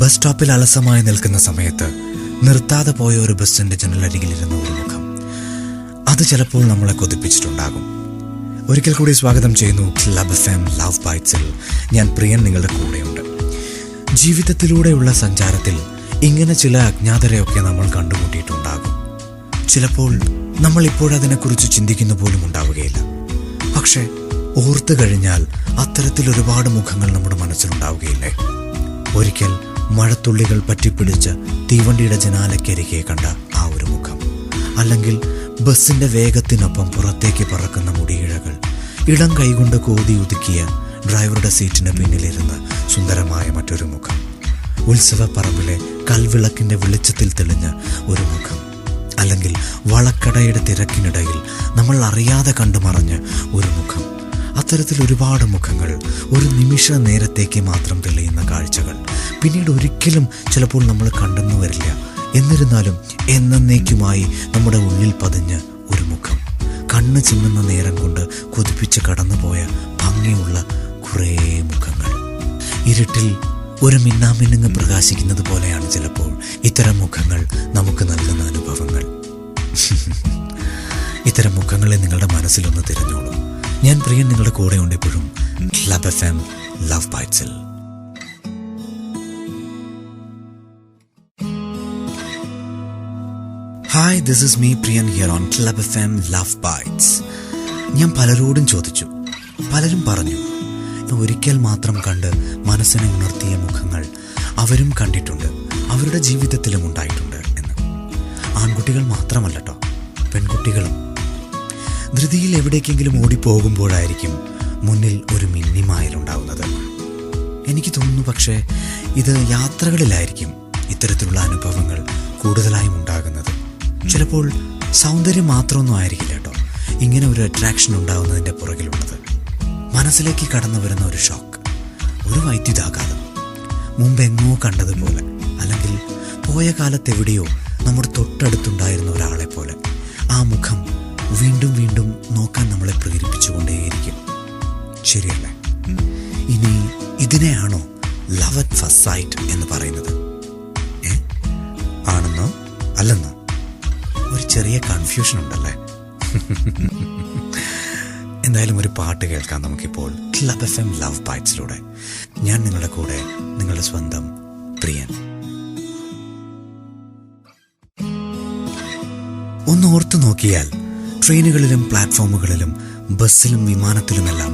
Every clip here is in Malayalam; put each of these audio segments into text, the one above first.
ബസ് സ്റ്റോപ്പിൽ അലസമായി നിൽക്കുന്ന സമയത്ത് നിർത്താതെ പോയ ഒരു ബസ്സിന്റെ ജനലരികിലിരുന്ന ഒരു മുഖം, അത് ചിലപ്പോൾ നമ്മളെ കൊതിപ്പിച്ചിട്ടുണ്ടാകും. ഒരിക്കൽ കൂടി സ്വാഗതം ചെയ്യുന്നു ക്ലബ് FM ലവ് ബൈറ്റ്സിൽ. ഞാൻ പ്രിയൻ നിങ്ങളുടെ കൂടെയുണ്ട്. ജീവിതത്തിലൂടെയുള്ള സഞ്ചാരത്തിൽ ഇങ്ങനെ ചില അജ്ഞാതരെയൊക്കെ നമ്മൾ കണ്ടുമുട്ടിയിട്ടുണ്ടാകും. ചിലപ്പോൾ നമ്മൾ ഇപ്പോഴതിനെക്കുറിച്ച് ചിന്തിക്കുന്ന പോലും ഉണ്ടാവുകയില്ല. പക്ഷെ ഓർത്തു കഴിഞ്ഞാൽ അത്തരത്തിൽ ഒരുപാട് മുഖങ്ങൾ നമ്മുടെ മനസ്സിലുണ്ടാവുകയില്ലേ? ഒരിക്കൽ മഴത്തുള്ളികൾ പറ്റിപ്പിടിച്ച് തീവണ്ടിയുടെ ജനാലക്കരികെ കണ്ട ആ ഒരു മുഖം, അല്ലെങ്കിൽ ബസ്സിന്റെ വേഗത്തിനൊപ്പം പുറത്തേക്ക് പറക്കുന്ന മുടിയിഴകൾ, ഇടം കൈകൊണ്ട് കോതി ഒതുക്കിയ ഡ്രൈവറുടെ സീറ്റിന് പിന്നിലിരുന്ന സുന്ദരമായ മറ്റൊരു മുഖം, ഉത്സവപ്പറമ്പിലെ കൽവിളക്കിന്റെ വെളിച്ചത്തിൽ തെളിഞ്ഞ ഒരു മുഖം, അല്ലെങ്കിൽ വളക്കടയുടെ തിരക്കിനിടയിൽ നമ്മൾ അറിയാതെ കണ്ടുമറഞ്ഞ ഒരു മുഖം. അത്തരത്തിൽ ഒരുപാട് മുഖങ്ങൾ, ഒരു നിമിഷ നേരത്തേക്ക് മാത്രം തെളിയുന്ന കാഴ്ചകൾ, പിന്നീട് ഒരിക്കലും ചിലപ്പോൾ നമ്മൾ കണ്ടെന്നു വരില്ല. എന്നിരുന്നാലും എന്നേക്കുമായി നമ്മുടെ ഉള്ളിൽ പതിഞ്ഞ ഒരു മുഖം, കണ്ണ് ചിമ്മുന്ന നേരം കൊണ്ട് കൊതിപ്പിച്ച് കടന്നുപോയ ഭംഗിയുള്ള കുറേ മുഖങ്ങൾ. ഇരുട്ടിൽ ഒരു മിന്നാമിന്നുങ്ങ് പ്രകാശിക്കുന്നത് പോലെയാണ് ചിലപ്പോൾ ഇത്തരം മുഖങ്ങൾ നമുക്ക് നൽകുന്ന അനുഭവങ്ങൾ. ഇത്തരം മുഖങ്ങളെ നിങ്ങളുടെ മനസ്സിലൊന്ന് തിരഞ്ഞോളൂ. ഞാൻ പ്രിയൻ നിങ്ങളുടെ കൂടെ ഉണ്ട് എപ്പോഴും ക്ലബ് FM ലവ് ബൈറ്റ്സിൽ. Hi, this is me Priyan here on club FM love bites. ഞാൻ പലരോടും ചോദിച്ചു, പലരും പറഞ്ഞു ഒരിക്കൽ മാത്രം കണ്ട് മനസ്സിനെ ഉണർത്തിയ മുഖങ്ങൾ അവരും കണ്ടിട്ടുണ്ട്, അവരുടെ ജീവിതത്തിലും ഉണ്ടായിട്ടുണ്ട് എന്ന്. ആൺകുട്ടികൾ മാത്രമല്ല കേട്ടോ, പെൺകുട്ടികളും. ധൃതിയിൽ എവിടേക്കെങ്കിലും ഓടിപ്പോകുമ്പോഴായിരിക്കും മുന്നിൽ ഒരു മിന്നിമായലുണ്ടാവുന്നത്. എനിക്ക് തോന്നുന്നു പക്ഷേ ഇത് യാത്രകളിലായിരിക്കും ഇത്തരത്തിലുള്ള അനുഭവങ്ങൾ കൂടുതലായും ഉണ്ടാകുന്നത്. ചിലപ്പോൾ സൗന്ദര്യം മാത്രമൊന്നും ആയിരിക്കില്ല കേട്ടോ ഇങ്ങനെ ഒരു അട്രാക്ഷൻ ഉണ്ടാകുന്നതിൻ്റെ പുറകിലുള്ളത്. മനസ്സിലേക്ക് കടന്നു വരുന്ന ഒരു ഷോക്ക്, ഒരു വൈദ്യുതാഘാതം, മുമ്പെങ്ങോ കണ്ടതുപോലെ, അല്ലെങ്കിൽ പോയ കാലത്തെവിടെയോ നമ്മുടെ തൊട്ടടുത്തുണ്ടായിരുന്ന ഒരാളെ പോലെ ആ മുഖം വീണ്ടും വീണ്ടും നോക്കാൻ നമ്മളെ പ്രേരിപ്പിച്ചുകൊണ്ടേയിരിക്കും. ശരിയല്ലേ? ഇനി ഇതിനെയാണോ ലവ് അറ്റ് ഫസ്റ്റ് സൈറ്റ് എന്ന് പറയുന്നത്? ആണെന്നോ അല്ലെന്നോ ഒരു ചെറിയ കൺഫ്യൂഷൻ ഉണ്ടല്ലേ? എന്തായാലും ഒരു പാട്ട് കേൾക്കാം നമുക്കിപ്പോൾ ക്ലബ് FM ലവ് ബൈറ്റ്സിലൂടെ. ഞാൻ നിങ്ങളുടെ കൂടെ, നിങ്ങളുടെ സ്വന്തം പ്രിയൻ. ഒന്ന് ഓർത്തു നോക്കിയാൽ ട്രെയിനുകളിലും പ്ലാറ്റ്ഫോമുകളിലും ബസ്സിലും വിമാനത്തിലുമെല്ലാം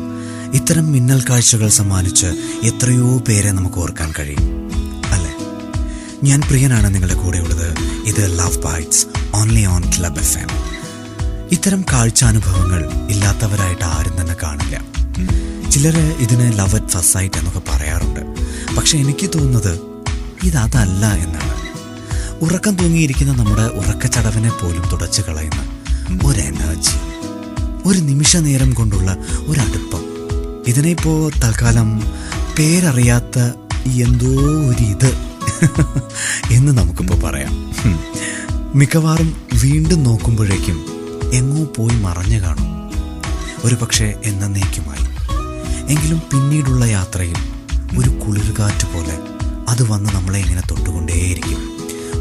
ഇത്തരം മിന്നൽ കാഴ്ചകൾ സമ്മാനിച്ച് എത്രയോ പേരെ നമുക്ക് ഓർക്കാൻ കഴിയും അല്ലേ? ഞാൻ പ്രിയനാണ് നിങ്ങളുടെ കൂടെയുള്ളത്. ഇത് love bytes only on club FM. ഇത്തരം കാഴ്ചാനുഭവങ്ങൾ ഇല്ലാത്തവരായിട്ട് ആരും തന്നെ കാണില്ല. ചിലർ ഇതിന് ലവ് അറ്റ് ഫസ്റ്റ് സൈറ്റ് എന്നൊക്കെ പറയാറുണ്ട്. പക്ഷെ എനിക്ക് തോന്നുന്നത് ഇതല്ല എന്നാണ്. ഉറക്കം തൂങ്ങിയിരിക്കുന്ന നമ്മുടെ ഉറക്കച്ചടവിനെ പോലും തുടച്ചു കളയുന്ന ഒരു എനർജി, ഒരു നിമിഷ നേരം കൊണ്ടുള്ള ഒരു അടുപ്പം. ഇതിനെപ്പോ തൽക്കാലം പേരറിയാത്ത എന്തോ ഒരു ഇത് എന്ന് നമുക്കിപ്പോൾ പറയാം. മിക്കവാറും വീണ്ടും നോക്കുമ്പോഴേക്കും എങ്ങോ പോയി മറഞ്ഞു കാണും, ഒരു പക്ഷേ എന്നേക്കുമായി. എങ്കിലും പിന്നീടുള്ള യാത്രയിൽ ഒരു കുളിർകാറ്റ് പോലെ അത് വന്ന് നമ്മളെ ഇങ്ങനെ തൊട്ടുകൊണ്ടേയിരിക്കും.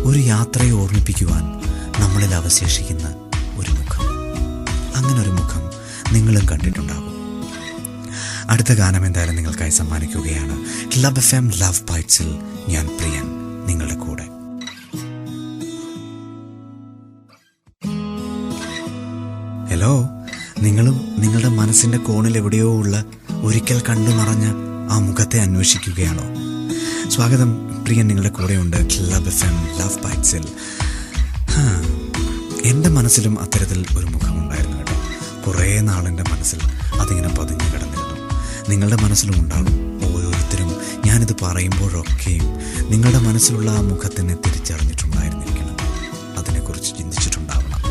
ഒരു യാത്രയെ ഓർമ്മിപ്പിക്കുവാൻ നമ്മളിൽ അവശേഷിക്കുന്ന ഒരു മുഖം. അങ്ങനെ ഒരു മുഖം നിങ്ങളും കണ്ടിട്ടുണ്ടാകും. അടുത്ത ഗാനം എന്തായാലും നിങ്ങൾക്കായി സമ്മാനിക്കുകയാണ് ക്ലബ് FM ലവ് ബൈറ്റ്സിൽ. ഞാൻ പ്രിയൻ നിങ്ങളുടെ കൂടെ. ഹലോ, നിങ്ങളും നിങ്ങളുടെ മനസ്സിന്റെ കോണിൽ എവിടെയോ ഉള്ള ഒരിക്കൽ കണ്ടു മറഞ്ഞ ആ മുഖത്തെ അന്വേഷിക്കുകയാണോ? സ്വാഗതം, പ്രിയൻ നിങ്ങളുടെ കൂടെയുണ്ട് ക്ലബ് FM ലവ് ബൈറ്റ്സിൽ. എൻ്റെ മനസ്സിലും അത്തരത്തിൽ ഒരു മുഖമുണ്ടായിരുന്നു കേട്ടോ. കുറേ നാളെൻ്റെ മനസ്സിൽ അതിങ്ങനെ പതിഞ്ഞു കിടന്നിരുന്നു. നിങ്ങളുടെ മനസ്സിലും ഉണ്ടാകും. ഓരോരുത്തരും ഞാനിത് പറയുമ്പോഴൊക്കെയും നിങ്ങളുടെ മനസ്സിലുള്ള ആ മുഖത്തിനെ തിരിച്ചറിഞ്ഞിട്ടുണ്ടായിരുന്നിരിക്കണം, അതിനെക്കുറിച്ച് ചിന്തിച്ചിട്ടുണ്ടാവണം.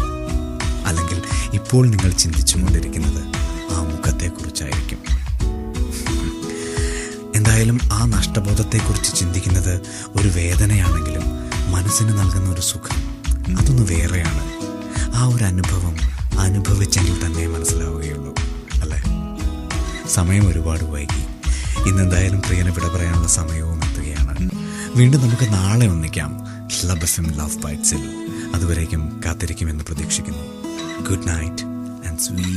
അല്ലെങ്കിൽ ഇപ്പോൾ നിങ്ങൾ ചിന്തിച്ചുകൊണ്ടിരിക്കുന്നത് ആ മുഖത്തെക്കുറിച്ചായിരിക്കും. എന്തായാലും ആ നഷ്ടബോധത്തെക്കുറിച്ച് ചിന്തിക്കുന്നത് ഒരു വേദനയാണെങ്കിലും മനസ്സിന് നൽകുന്ന ഒരു സുഖം അതൊന്ന് വേറെയാണ്. ആ ഒരു അനുഭവം അനുഭവിച്ചെങ്കിൽ തന്നെ മനസ്സിലാവുകയുള്ളൂ അല്ലേ? സമയം ഒരുപാട് വൈകി. ഇന്നെന്തായാലും പ്രിയനെ വിട പറയാനുള്ള സമയവും എത്തുകയാണ്. വീണ്ടും നമുക്ക് നാളെ ഒന്നിക്കാം ക്ലബ് FM ലവ് ബൈറ്റ്സിൽ. അതുവരേക്കും കാത്തിരിക്കുമെന്ന് പ്രതീക്ഷിക്കുന്നു. Good night and sweet